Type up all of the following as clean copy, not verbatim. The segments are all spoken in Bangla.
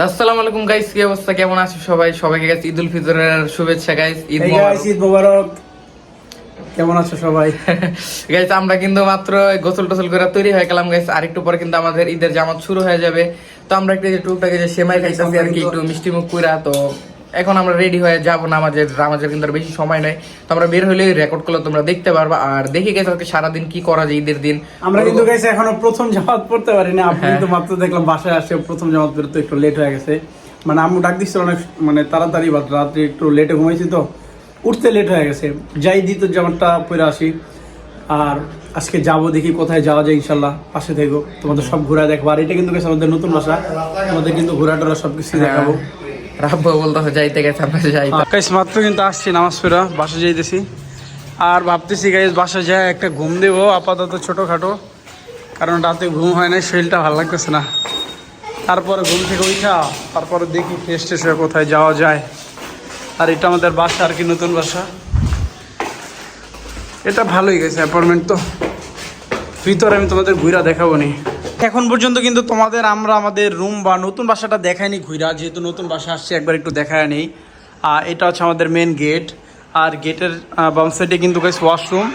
আসসালামু আলাইকুম গাইস, কি অবস্থা, কেমন আছো সবাই? সবাইকে গাইস ঈদ উল ফিতরের শুভেচ্ছা গাইস। ঈদ মোবারক। কেমন আছো সবাই? গাইস আমরা কিন্তু মাত্র গোসল টোসল করে তৈরি হয়ে গেলাম গাইস। আর একটু পরে কিন্তু আমাদের ঈদের জামাত শুরু হয়ে যাবে। তো আমরা একটু টুকটাকে যে সেমাই খাইতেছি আর কি, একটু মিষ্টি মুখ কইরা। তো এখন আমরা রেডি হয়ে যাবো নামাজের কিন্তু আর বেশি সময় নাই। তো আমরা বের হলে রেকর্ড করলে তোমরা দেখতে পারবা। আর দেখি গেছে আজকে সারাদিন কি করা যায় ঈদের দিন। আমরা কিন্তু গাইস এখনো প্রথম জামাত পড়তে পারিনি। আপনি তো মাত্র দেখলাম বাসায় আসে প্রথম জামাত পড়তে একটু লেট হয়ে গেছে। মানে আম্মু ডাক দিচ্ছিল অনেক তাড়াতাড়ি, বাট রাত্রে একটু লেটে ঘুমাইছি তো উঠতে লেট হয়ে গেছে। যাই দ্বিতীয় জামাতটা পরে আসি। আর আজকে যাবো, দেখি কোথায় যাওয়া যায়। ইনশাল্লাহ পাশে থেকো, তোমাদের সব ঘোরা দেখবো। আর এটা কিন্তু গেছে আমাদের নতুন বাসা, আমাদের কিন্তু ঘোরা টোরা সবকিছু দেখাবো। রাব্বু বলতে যাইতে গেছে, আমরা যাই। গাইস মাত্র কিন্তু আসছি নামাজ পড়া, বাসা যাইতেছি। আর ভাবতেছি গাইস বাসা যায় একটা ঘুম দেবো আপাতত ছোটোখাটো, কারণ রাতে ঘুম হয় না, শরীরটা ভালো লাগতেছে না। তারপরে ঘুম থেকে উঠা তারপরে দেখি ফ্রেশ ট্রেশ হয়ে কোথায় যাওয়া যায়। আর এটা আমাদের বাসা আর কি, নতুন বাসা। এটা ভালোই গেছে অ্যাপার্টমেন্ট। তো ভিতরে আমি তোমাদের ঘুরা দেখাবো নি। এখন পর্যন্ত কিন্তু তোমাদের আমরা আমাদের রুম বা নতুন বাসাটা দেখাইনি ঘুরা, যেহেতু নতুন বাসা আসছে একবার একটু দেখায় নেই। এটা হচ্ছে আমাদের মেন গেট। আর গেটের বাম সাইডে কিন্তু গেছে ওয়াশরুম।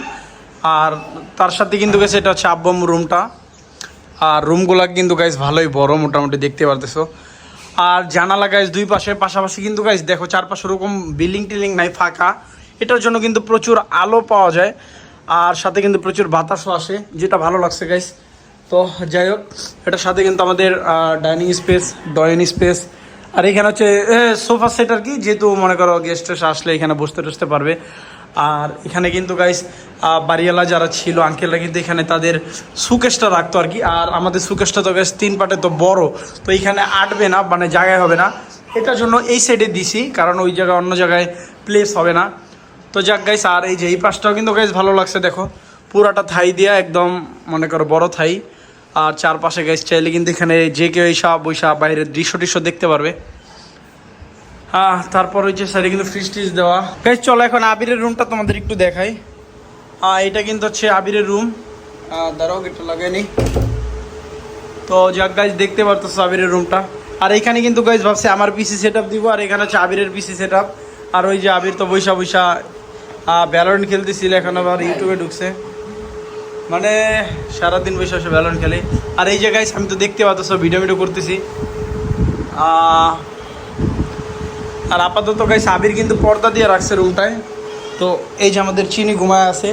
আর তার সাথে কিন্তু গেছে এটা হচ্ছে আব্বু আম্মুর রুমটা। আর রুমগুলা কিন্তু গাইজ ভালোই বড়, মোটামুটি দেখতে পারতেছো। আর জানালা গাইজ দুই পাশে পাশাপাশি কিন্তু গাইজ দেখো, চারপাশে ওরকম বিল্ডিং টিল্ডিং নাই, ফাঁকা। এটার জন্য কিন্তু প্রচুর আলো পাওয়া যায়। আর সাথে কিন্তু প্রচুর বাতাসও আসে, যেটা ভালো লাগছে গাইজ। তো যাই হোক, এটার সাথে কিন্তু আমাদের ডাইনিং স্পেস, ড্রয়িং স্পেস। আর এখানে হচ্ছে সোফা সেট আর কি, যেহেতু মনে করো গেস্ট আসলে এখানে বসতে টসতে পারবে। আর এখানে কিন্তু গাইস বাড়িওয়ালা যারা ছিল আঙ্কেলরা কিন্তু এখানে তাদের সুকেশটা রাখতো আর কি। আর আমাদের সুকেশটা তো গাইস 3 পার্টে তো বড়, তো এইখানে আটবে না, মানে জায়গায় হবে না। এটার জন্য এই সাইডে দিছি, কারণ ওই জায়গায় অন্য জায়গায় প্লেস হবে না। তো যাক গাইস, আর এই যে এই পাশটাও কিন্তু গাইস ভালো লাগছে, দেখো পুরাটা থাই দিয়া একদম মনে করো বড় থাই। আর চারপাশে গাইস চাইলে কিন্তু এখানে যে কেউ এইসব বৈশা বাইরের দৃশ্য দেখতে পারবে। তারপর হচ্ছে সাইডে কিন্তু ফ্রিজ টিজ দেওয়া। গাইস চলো এখন আবিরের রুমটা তোমাদের একটু দেখাই। এটা কিন্তু হচ্ছে আবিরের রুম। দাঁড়াও গেটটা লাগাইনি। তো যাক গাইস, দেখতে পারতেছো আবিরের রুমটা। আর এখানে কিন্তু গাইস ভাবছি আমার পিসি সেট আপ দিব, আর এখানে হচ্ছে আবিরের পিসি সেট আপ। আর ওই যে আবির তো বৈশা ভ্যালোরেন্ট খেলতেছিল, এখন আবার ইউটিউবে ঢুকছে, মানে সারাদিন বসে বসে ভ্যালোরেন্ট খেলে। আর এই যে গাইস আমি তো দেখতে পাচ্ছ ভিডিও করতেছি। আর আপাতত গাইস আবির কিন্তু পর্দা দিয়ে রাখছে রুমটায়। তো এই যে আমাদের চিনি ঘুমায় আছে।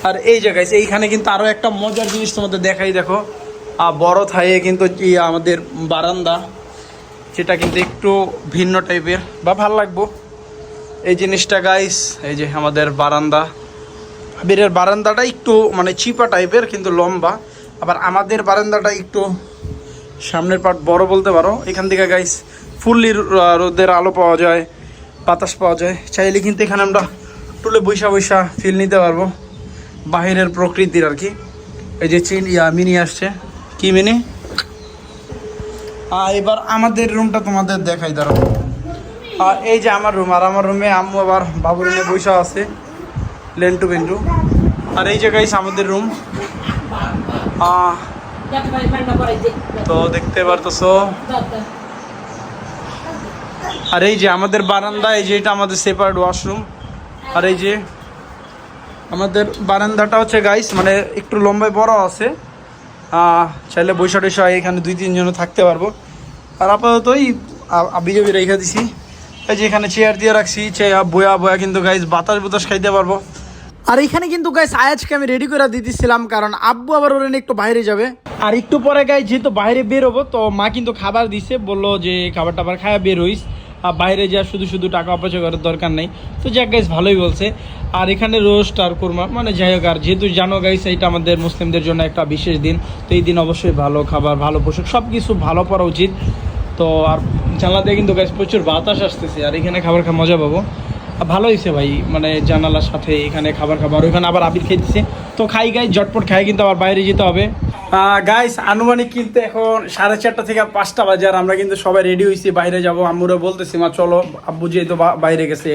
আর এই যে গাইস এইখানে কিন্তু আরও একটা মজার জিনিস তোমাদের দেখাই, দেখো বড় থাইয়ে কিন্তু আমাদের বারান্দা, যেটা কিন্তু একটু ভিন্ন টাইপের বা ভাল লাগবো এই জিনিসটা গাইস। এই যে আমাদের বারান্দা, আবিরের বারান্দাটা একটু মানে চিপা টাইপের কিন্তু লম্বা। আবার আমাদের বারান্দাটা একটু সামনের পার্ট বড় বলতে পারো। এখান থেকে গাইস ফুললি রোদের আলো পাওয়া যায়, বাতাস পাওয়া যায়। চাইলে কিন্তু এখানে আমরা টুলে বৈশা ফিল নিতে পারবো বাহিরের প্রকৃতির আর কি। এই যে মিনি আসছে, কি মিনি। এবার আমাদের রুমটা তোমাদের দেখাই, দাঁড়ো। এই যে আমার রুম, আর আমার রুমে আম্মু আবার বাবুর রুমে বৈশা আছে, লেন্টু বেন্টু। আর এই যে গাইস আমাদের রুম। তো দেখতে পারতেছো। আর এই যে আমাদের বারান্দা, এই যে এটা আমাদের সেপারেট ওয়াশরুম। আর এই যে আমাদের বারান্দাটা হচ্ছে গাইস মানে একটু লম্বায় বড় আছে। চাইলে বৈশা টৈশা এখানে 2-3 জন থাকতে পারবো। আর আপাতত বিজেপি রেখে দিছি। এই যে এখানে চেয়ার দিয়ে রাখছি, বয়া কিন্তু গাইস বাতাস খাইতে পারবো। আর এখানে কিন্তু গাইস আয়াজকে আমি রেডি করে দিতেছিলাম, কারণ আব্বু আবার ওরা একটু বাইরে যাবে। আর একটু পরে গাইস যেহেতু বাইরে বের হবো, তো মা কিন্তু খাবার দিছে, বললো যে খাবার টাবার খায়া বের হইস, বাইরে যা শুধু টাকা অপচয় করার দরকার নেই। তো যাক গাইস ভালোই বলছে। আর এখানে রোস্ট আর কোরমা, মানে যাই হোক। আর যেহেতু জানো গাইস এটা আমাদের মুসলিমদের জন্য একটা বিশেষ দিন, তো এই দিন অবশ্যই ভালো খাবার, ভালো পোশাক, সব কিছু ভালো করা উচিত। তো আর জানলা দিয়ে কিন্তু গাইস প্রচুর বাতাস আসতেছে, আর এখানে খাবার মজা পাবো। ভালো হয়েছে ভাই, মানে জানালার সাথে এখানে খাবার ওইখানে আবার আবির খেতেছে। তো খাই গাইস, ঝটপট খাই, কিন্তু আবার বাইরে যেতে হবে। গাইস আনুমানিক কিন্তু এখন 4:30 থেকে 5টা বাজে। আর আমরা কিন্তু সবাই রেডি হয়েছি, বাইরে যাব। আম্মুরা বলতেছি মা চলো, আব্বু যেহেতু বাইরে গেছে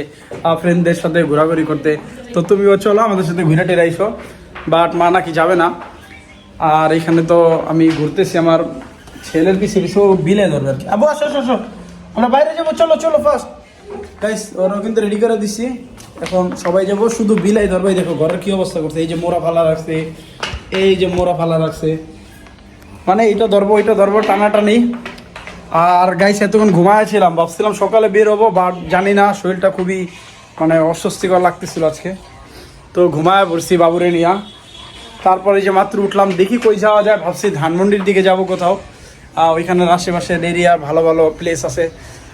ফ্রেন্ডদের সাথে ঘোরাঘুরি করতে, তো তুমিও চলো আমাদের সাথে ঘুরে টেরে আইসো। বাট মা নাকি যাবে না। আর এখানে তো আমি ঘুরতেছি আমার ছেলের পিছে পিছে ও বিলে ধরবে আর কি। আবু আসো আসো আসো, আমরা বাইরে যাবো, চলো চলো ফার্স্ট গাইস। ওরাও কিন্তু রেডি করে দিচ্ছি, এখন সবাই যাবো, শুধু বিলাই ধরবে। এই দেখো ঘরের কি অবস্থা করছে, এই যে মোড়া ফালা রাখছে, এই যে মোড়া ফালা রাখছে, মানে এইটা ধরবো ওইটা ধরবো, টানাটানি। আর গাইস এতক্ষণ ঘুমাইছিলাম, ভাবছিলাম সকালে বের হবো, বাট জানি না, শরীরটা খুবই মানে অস্বস্তিকর লাগতেছিল আজকে, তো ঘুমায় পড়ছি বাবুরে নিয়া। তারপরে যে মাত্র উঠলাম, দেখি কই যাওয়া যায়, ভাবছি ধানমন্ডির দিকে যাব কোথাও, ওইখানের আশেপাশের এরিয়া ভালো ভালো প্লেস আছে।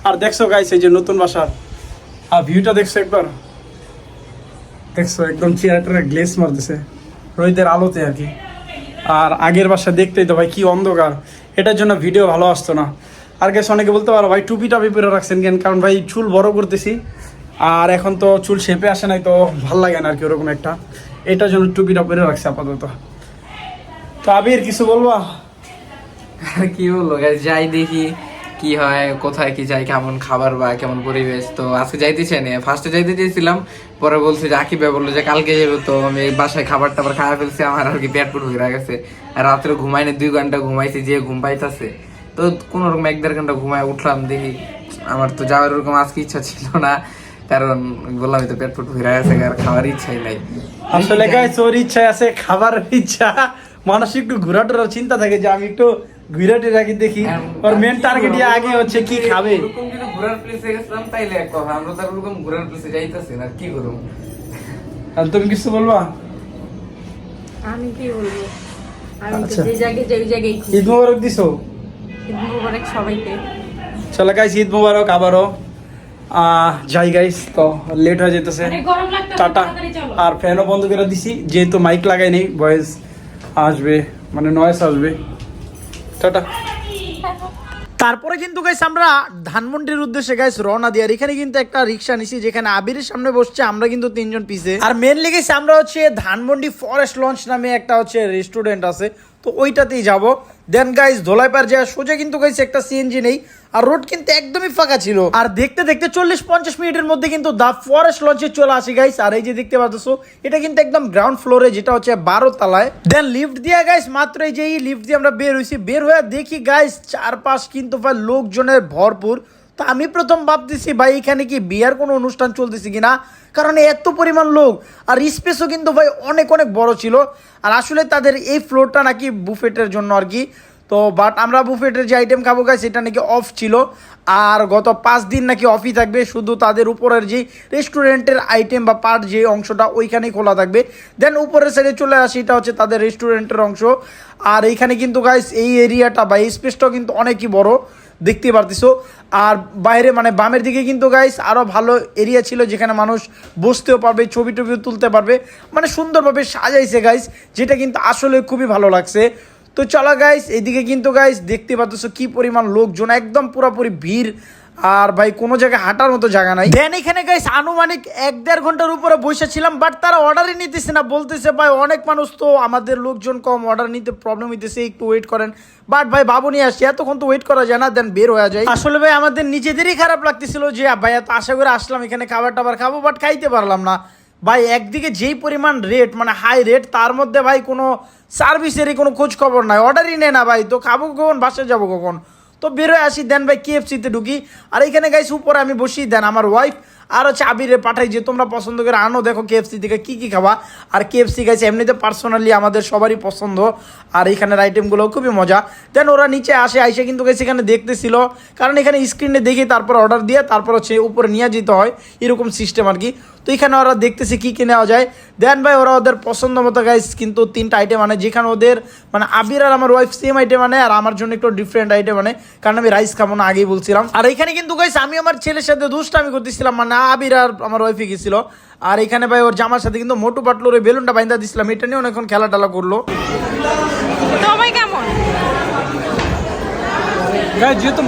আর দেখছো গাইস এই যে নতুন বাসার ভিউটা দেখছো একবার, দেখছো একদম চেয়ারটা গ্লেস মারতেছে রোদের আলোতে আর কি। আর আগের বাসা দেখতেই তো ভাই কি অন্ধকার, এটার জন্য ভিডিও ভালো আসতো না। আর গেছে অনেকে বলতে পারো ভাই টুপি টাপি পরে রাখছেন কেন, কারণ ভাই চুল বড় করতেছি, আর এখন তো চুল শেপে আসে নাই, তো ভাল লাগে না আর কি ওরকম একটা, এটার জন্য টুপিটা পরে রাখছে আপাতত। তো আবির কিছু বলবা? আর কি বলবো guys, যাই দেখি কি হয়, কোথায় কি যাই, কেমন খাবার বা কেমন পরিবেশ। তো আজকে যাইতেছে না, ফার্স্টে যাইতে চেয়েছিলাম, পরে বলছে যে আকিব ভাই বললো যে কালকে যাবো, তো আমি বাসায় খাবার টাবার খাওয়া ফেলছি, আমার আর কি পেট পুট হয়ে গেছে। আর রাত্রে ঘুমাইনি, 2 ঘন্টা ঘুমাইছি, যে ঘুম পাইতেছে, তো কোনো রকম 1-1.5 ঘন্টা ঘুমায় উঠলাম। দেখি আমার তো যাওয়ার ওরকম আজকে ইচ্ছা ছিল না, কারণ বললাম তো পেট ফুট হয়ে গেছে, আর খাওয়ার ইচ্ছাই নাই। আসলে গাইস ওর ইচ্ছা আছে, খাবার ইচ্ছা, মানুষ একটু ঘোরাটোর চিন্তা থাকে যে আমি একটু ঘুরাটে রাখি, দেখি ওর মেন টার্গেট আগে হচ্ছে কি খাবে। এরকম যদি ঘোরার প্লেসে গেছিলাম তাইলে এক কথা, আমরা তো এরকম ঘোরার প্লেসে যাইতেছি না, কি করব? আর তুমি কিছু বলবা? আমি কি বলবো, আমি তো আচ্ছা। যে জায়গায় যাই ওই জায়গায় খুশি। ঈদ মোবারক দিছো? ঈদ মোবারক সবাইকে। চলো গাইস ঈদ মোবারক আবারও। যাই গাইস, তো লেট হয়ে যেতেছে, গরম লাগতো, টাটা। তাড়াতাড়ি চলো। আর ফ্যানও বন্ধ করে দিছি, যেহেতু মাইক লাগাই নেই, ভয়েস আসবে, মানে নয়েস আসবে। টাটা। তারপরে কিন্তু গাইস আমরা ধানমন্ডির উদ্দেশ্যে গাইস রওনা দিই। আর এখানে কিন্তু একটা রিক্সা নিছি, যেখানে আবিরের সামনে বসছে, আমরা কিন্তু 3 জন পিছে। আর মেনলি গাইস আমরা হচ্ছে ধানমন্ডি ফরেস্ট লঞ্চ নামে একটা হচ্ছে রেস্টুরেন্ট আছে, তো ওইটাতেই যাব। দেন গাইস ধোলাইপাড় যায় সোজা, কিন্তু গাইস একটা সিএনজি নেই, আর রোড কিন্তু একদমই ফাঁকা ছিল। আর দেখতে দেখতে 40-50 মিনিটের মধ্যে কিন্তু দা ফরেস্ট লঞ্চে চলে আসি গাইস। আর এই যে দেখতে পাচ্ছ, এটা কিন্তু একদম গ্রাউন্ড ফ্লোরে, যেটা হচ্ছে 12 তলায়। দেন লিফট দিয়ে গাইস, মাত্র এই যে লিফট দিয়ে আমরা বের হইছি, বের হয়ে দেখি গাইস চারপাশ কিন্তু ভাই লোকজনের ভরপুর। তো আমি প্রথম ভাবতেছি ভাই এখানে কি বিয়ার কোনো অনুষ্ঠান চলতেছে কিনা, কারণ এত পরিমাণ লোক, আর স্পেসও কিন্তু ভাই অনেক অনেক বড় ছিল। আর আসলে তাদের এই ফ্লোরটা নাকি বুফেটের জন্য আর কি, তো বাট আমরা বুফেটের যে আইটেম খাবো গাইস সেটা নাকি অফ ছিল, আর গত 5 দিন নাকি অফই থাকবে, শুধু তাদের উপরের যে রেস্টুরেন্টের আইটেম বা পার্ট যে অংশটা ওইখানেই খোলা থাকবে। দেন উপরের সাইডে চলে আসি, এটা হচ্ছে তাদের রেস্টুরেন্টের অংশ। আর এইখানে কিন্তু গাইস এই এরিয়াটা বা এই স্পেসটাও কিন্তু অনেকই বড়, দেখতে পারতেছো। আর বাইরে মানে বামের দিকে কিন্তু গাইস আরও ভালো এরিয়া ছিল, যেখানে মানুষ বসতেও পারবে, ছবি টবিও তুলতে পারবে, মানে সুন্দরভাবে সাজাইছে গাইস, যেটা কিন্তু আসলে খুবই ভালো লাগছে। তো চলো গাইস, এইদিকে কিন্তু গাইস দেখতে পাচ্ছ কি পরিমাণ লোকজন, একদম পুরোপুরি ভিড়, আর ভাই কোনো জায়গায় হাঁটার মতো জায়গা নাই। দেন এখানে গাইস আনুমানিক 1-1.5 ঘন্টার উপরে বসেছিলাম, বাট তারা অর্ডারই নিতেছে না, বলতেছে ভাই অনেক মানুষ তো, আমাদের লোকজন কম, অর্ডার নিতে প্রবলেম হইতেছে, একটু ওয়েট করেন। বাট ভাই বাবু নিয়ে আসছি, এতক্ষণ তো ওয়েট করা যায় না, দেন বের হয়ে যায়। আসলে ভাই আমাদের নিজেদেরই খারাপ লাগতেছিল যে ভাই এত আশা করে আসলাম এখানে খাবার টাবার খাবো, বাট খাইতে পারলাম না। ভাই একদিকে যেই পরিমাণ রেট, মানে হাই রেট, তার মধ্যে ভাই কোনো সার্ভিসেরই কোনো খোঁজ খবর নাই, অর্ডারই নেই না ভাই, তো খাবো কখন, বাসায় যাবো কখন, তো বেরোয় আসি। দেন ভাই KFC-তে ঢুকি, আর এইখানে গাইস উপরে আমি বসি, দেন আমার ওয়াইফ আর হচ্ছে আবিরে পাঠাই যে তোমরা পছন্দ করে আনো, দেখো KFC থেকে কী কী খাবা। আর KFC গাইস এমনিতে পার্সোনালি আমাদের সবারই পছন্দ, আর এইখানের আইটেমগুলো খুবই মজা। দেন ওরা নিচে আসে, আইসে কিন্তু গাইস এখানে দেখতেছিল, কারণ এখানে স্ক্রিনে দেখি তারপর অর্ডার দিয়ে তারপর হচ্ছে উপরে নিয়ে যেতে হয়, এরকম সিস্টেম আর কি। তো এখানে ওরা দেখতেছে কী কী নেওয়া যায়। দেন ভাই ওরা ওদের পছন্দ মতো গাইস কিন্তু 3টা আইটেম আনে, যেখানে ওদের মানে আবির আর আমার ওয়াইফ সেম আইটেম আনে, আর আমার জন্য একটু ডিফারেন্ট আইটেম আনে, কারণ আমি রাইস খাবো না, আগেই বলছিলাম। আর এখানে কিন্তু গাইস আমি আমার ছেলের সাথে দুষ্টামি করতেছিলাম, মানে আবির আর আমার ওয়াইফে গেছিল। আর এখানে ভাই ওর জামার সাথে কিন্তু মোটু পাটলোর ওই বেলুনটা বাইন্দা দিছিলাম, এটা নিয়ে অনেকক্ষণ খেলা টেলা করলো। সবাই কেমন গাইস যেহেতু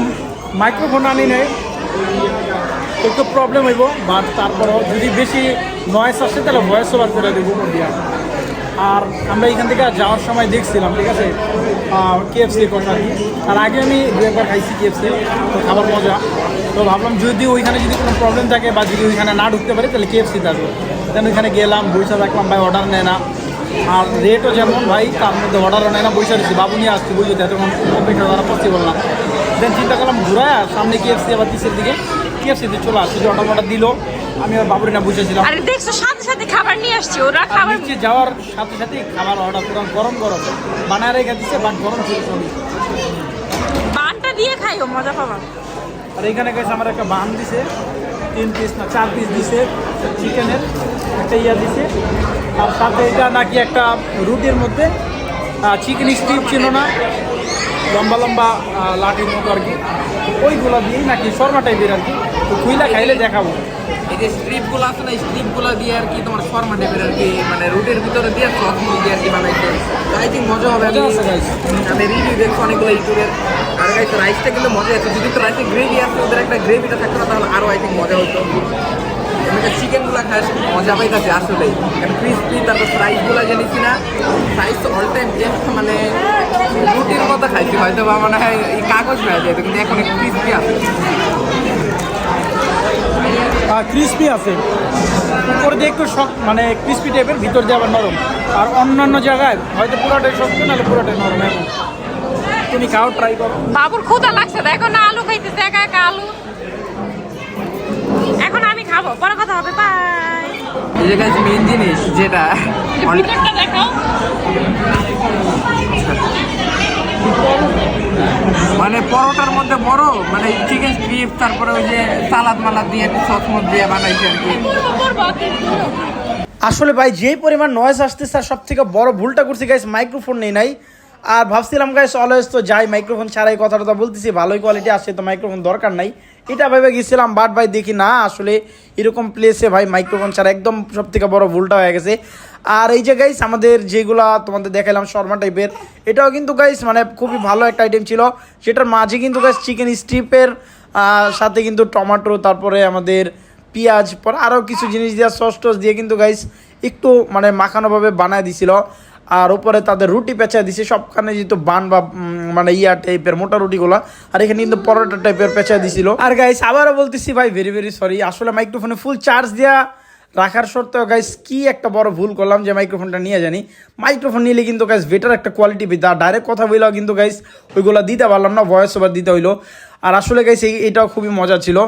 মাইক্রোফোন আনি নেই, একটু প্রবলেম হইব, বাট তারপরও যদি বেশি নয়েস আসে তাহলে ভয়েস ওভার করে দেবো দিয়া। আর আমরা এখান থেকে যাওয়ার সময় দেখছিলাম, ঠিক আছে, KFC কথা। আর আগে আমি 2-1 খাইছি KFC, তো খাবার মজা, তো ভাবলাম যদি ওইখানে যদি কোনো প্রবলেম থাকে বা যদি ওইখানে না ঢুকতে পারি তাহলে KFC থাকবে। দেন ওইখানে গেলাম, বইসা দেখলাম ভাই অর্ডার নেয় না, আর রেটও যেমন ভাই তার মধ্যে অর্ডারও নেয় না, বসে দিচ্ছি বাবু নিয়ে আসছি বুঝলি, এতক্ষণ অপেক্ষা করা পসিবল না। দেন চিন্তা করলাম ঘুরায় সামনে KFC আবার 30-এর দিকে KFC-তে চলে আসছি, যে অর্ডার দিল আমি আর বাবুরি না বুঝেছিলাম। আরে দেখছো সাথে সাথে খাবার নিয়ে আসছে, ওরা খাবার নিচে যাওয়ার সাথে সাথেই খাবার অর্ডার পুরো গরম গরম বানায় রেখে দিচ্ছে, বাট গরম ছিল সবই। বানটা দিয়ে খাইও, মজা পাবা। আর এখানে গেছে আমার একটা বান দিছে, 3 পিস না 4 পিস দিছে চিকেনের, একটা ইয়া দিছে, আর সাথে এটা নাকি একটা রুটির মধ্যে চিকেন স্ট্রিপ ছিল না, লম্বা লম্বা লাঠির মতো আর কি, ওইগুলো দিয়েই নাকি শর্মা টাইপের আর কি। তো খুইলা খাইলে দেখাবো। এই যে স্ট্রিপগুলো আছে না, স্ট্রিপগুলো দিয়ে আর কি তোমার শর্মা টাইপের আর কি, মানে রুটির ভিতরে দিয়ে সস দিয়ে আর কি বানাইছে। আই থিঙ্ক মজা হবে। আমি রিভিউ দেখছি অনেকগুলো ইউটিউবের। আর গাইস রাইসটা কিন্তু মজা আছে, যদি তো রাইসে গ্রেভি আছে, ওদের একটা গ্রেভিটা থাকতো না তাহলে আরও আই থিঙ্ক মজা হতো। আমি চিকেনগুলো খাই মজা পাইতেছে আসলেই, ক্রিসপি। তারপর ফ্রাইসগুলো যে নিচ্ছি না, ফ্রাইস অল টাইম বেস্ট, মানে রুটির মতো খাইছি, হয়তো বা মনে হয় এই কাগজ হয়ে যেত, কিন্তু এখন একটু ক্রিসপি আছে। ক্রিসপি আছে, উপর দিয়ে একটু শক্ত, মানে ক্রিসপি টাইপের, ভিতর দিয়ে আবার নরম। আর অন্যান্য জায়গায় হয়তো পুরোটাই শক্ত, নাহলে পুরোটাই নরম। এখন তুমি খাও, ট্রাই করো। বাবুর ক্ষুধা লাগছে, দেখো না আলু খাইতেছে, একা একা আলু। এখন আমি খাবো, পরে কথা হবে, বাই। এই যে গাইস মেইন জিনিস যেটা, ভিতরটা দেখাও। মানে পরোটার মধ্যে বড়, মানে চিকেন স্ট্রিপ, তারপরে ওই যে সালাদ মালাদ দিয়ে একটু সস মস দিয়ে বানাইছে আর কি। আসলে ভাই যেই পরিমাণ নয়েজ আসতেছে, আর সব থেকে বড় ভুলটা করছি গাইস, মাইক্রোফোন নেই নাই। আর ভাবছিলাম গাইস অলওয়েজ তো যাই মাইক্রোফোন ছাড়াই কথাটা বলতেছি, ভালোই কোয়ালিটি আসছে, তো মাইক্রোফোন দরকার নাই এটা ভেবে গেছিলাম। বাট ভাই দেখি না, আসলে এরকম প্লেসে ভাই মাইক্রোফোন ছাড়া একদম সব থেকে বড় ভুলটা হয়ে গেছে। আর এই যে গাইস আমাদের যেগুলা তোমাদের দেখালাম শর্মা টাইপের, এটাও কিন্তু গাইস মানে খুবই ভালো একটা আইটেম ছিল, সেটার মাঝে কিন্তু গাইস চিকেন স্ট্রিপের সাথে কিন্তু টমেটো, তারপরে আমাদের পেঁয়াজ, পর আরও কিছু জিনিস দিয়ে সস টস দিয়ে কিন্তু গাইস একটু মানে মাখানোভাবে বানায় দিছিল। আর উপরে তাদের রুটি পেঁচা দিছে, সবখানে যেহেতু বান বা মানে ইয়া টাইপের মোটা রুটিগুলো, আর এখানে কিন্তু পরোটা টাইপের পেঁচা দিছিল। আর গাইস আবারও বলতেছি ভাই ভেরি ভেরি সরি, আসলে মাইক্রোফোনে ফুল চার্জ দেওয়া রাখার সত্ত্বেও গাইস কি একটা বড় ভুল করলাম যে মাইক্রোফোনটা নিয়ে জানি। মাইক্রোফোন নিলে কিন্তু গাইস বেটার একটা কোয়ালিটি পেতে, আর ডাইরেক্ট কথা বললেও কিন্তু গাইস ওইগুলো দিতে পারলাম না, ভয়েস ওভার দিতে হইলো। আর আসলে গাইস এটাও খুবই মজা ছিল।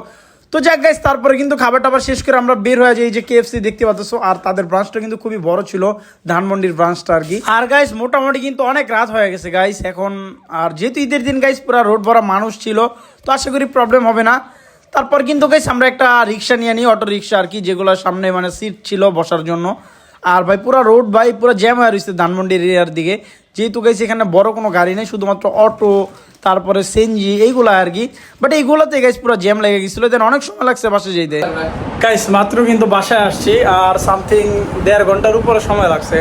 তো যাক গাইস তারপরে কিন্তু খাবার টাবার শেষ করে আমরা বের হয়ে যাই, যে KFC দেখতে পাচ্ছ, আর তাদের ব্রাঞ্চটা কিন্তু খুবই বড় ছিল, ধানমন্ডির ব্রাঞ্চটা আর কি। আর গাইস মোটামুটি কিন্তু অনেক রাত হয়ে গেছে গাইস এখন, আর যেহেতু ঈদের দিন গাইস পুরো রোড ভরা মানুষ ছিল, তো আশা করি প্রবলেম হবে না। তারপর কিন্তু গাইস আমরা একটা রিক্সা নিয়ে নিই, অটো রিক্সা আর কি, যেগুলো সামনে মানে সিট ছিল বসার জন্য। আর ভাই পুরো রোড ভাই পুরো জ্যাম হয়ে রয়েছে ধানমন্ডি এরিয়ার দিকে, যেহেতু গাইস এখানে বড় কোনো গাড়ি নেই, শুধুমাত্র অটো, তারপরে সিএনজি এইগুলো আর কি। বাট এইগুলোতে গাইস পুরো জ্যাম লেগে গেছিলো, দেন অনেক সময় লাগছে বাসায় যেতে। গাইস মাত্র কিন্তু বাসায় আসছি, আর সামথিং 1.5 ঘন্টার উপরে সময় লাগছে।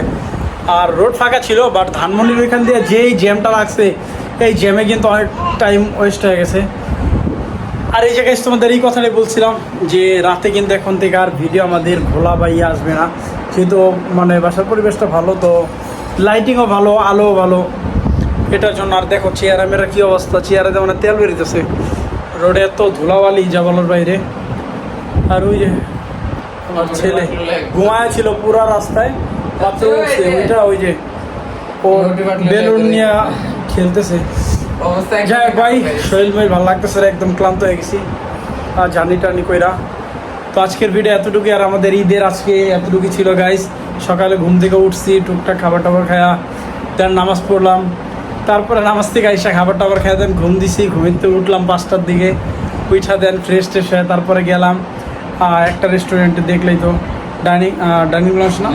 আর রোড ফাঁকা ছিল, বাট ধানমন্ডির ওইখান দিয়ে যেই জ্যামটা লাগছে, এই জ্যামে কিন্তু অনেক টাইম ওয়েস্ট হয়ে গেছে। আর এই জায়গায় তোমাদের এই কথাটাই বলছিলাম যে রাতে কিন্তু এখন থেকে আর ভিডিও আমাদের ভোলা বা ইয়ে আসবে না, যেহেতু মানে বাসার পরিবেশটা ভালো, তো লাইটিংও ভালো, আলোও ভালো, এটার জন্য। আর দেখো চেয়ারা মেয়েরা কী অবস্থা, চেয়ারে মানে তেল বেরিতেছে, রোডে এত ধুলাবালি যা বলার বাইরে। আর ওই যে আমার ছেলে ঘুমায় ছিল পুরো রাস্তায়, মাত্র উঠছে ওইটা, ওই যে ও বেলুন নিয়ে খেলতেছে। যাই হোক ভাই, শরীর মেয়ে ভালো লাগতেছে, একদম ক্লান্ত হয়ে গেছি আর জার্নি টার্নি কইরা। তো আজকের ভিডিও এতটুকুই, আর আমাদের ঈদের আজকে এতটুকুই ছিল গাইস। সকালে ঘুম থেকে উঠছি, টুকটাক খাবার টাবার খায়া, দেন নামাজ পড়লাম, তারপরে নামাজ থেকে আইসা খাবার টাবার খায়া দেন ঘুম দিছি, ঘুমিতে উঠলাম 5টার দিকে, উঠা দেন ফ্রেশ ট্রেশ হয়ে তারপরে গেলাম একটা রেস্টুরেন্টে, দেখলেই তো ডাইনিং লঞ্চ না,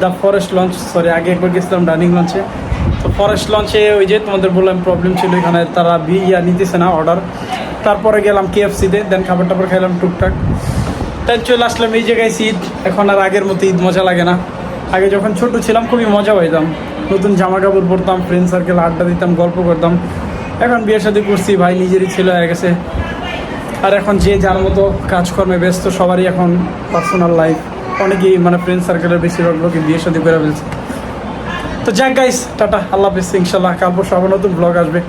দ্য ফরেস্ট লঞ্চ, সরি আগে একবার গেছিলাম ডাইনিং লঞ্চে। তো ফরেস্ট লঞ্চে ওই যে তোমাদের বললাম প্রবলেম ছিল, এখানে তারা নিতেছে না অর্ডার। তারপরে গেলাম KFC-তে, দেন খাবার টাবার খাইলাম টুকটাক, তাই চলে আসলাম এই জায়গায়। ঈদ এখন আর আগের মতো ঈদ মজা লাগে না। আগে যখন ছোট ছিলাম খুবই মজা পাইতাম, নতুন জামা কাপড় পরতাম, ফ্রেন্ড সার্কেল আড্ডা দিতাম, গল্প করতাম। এখন বিয়ে শাদী করছি ভাই, নিজেরই ছেলে হয়ে গেছে, আর এখন যে যার মতো কাজকর্মে ব্যস্ত, সবারই এখন পার্সোনাল লাইফ, অনেকেই মানে ফ্রেন্ড সার্কেলের বেশিরভাগ লোকে বিয়ে শাদী করে ফেলছে। তো যাক গাইস, টাটা, আল্লাহ হাফেজ, ইনশাল্লাহ কাল পরশু আবার নতুন ব্লগ আসবে।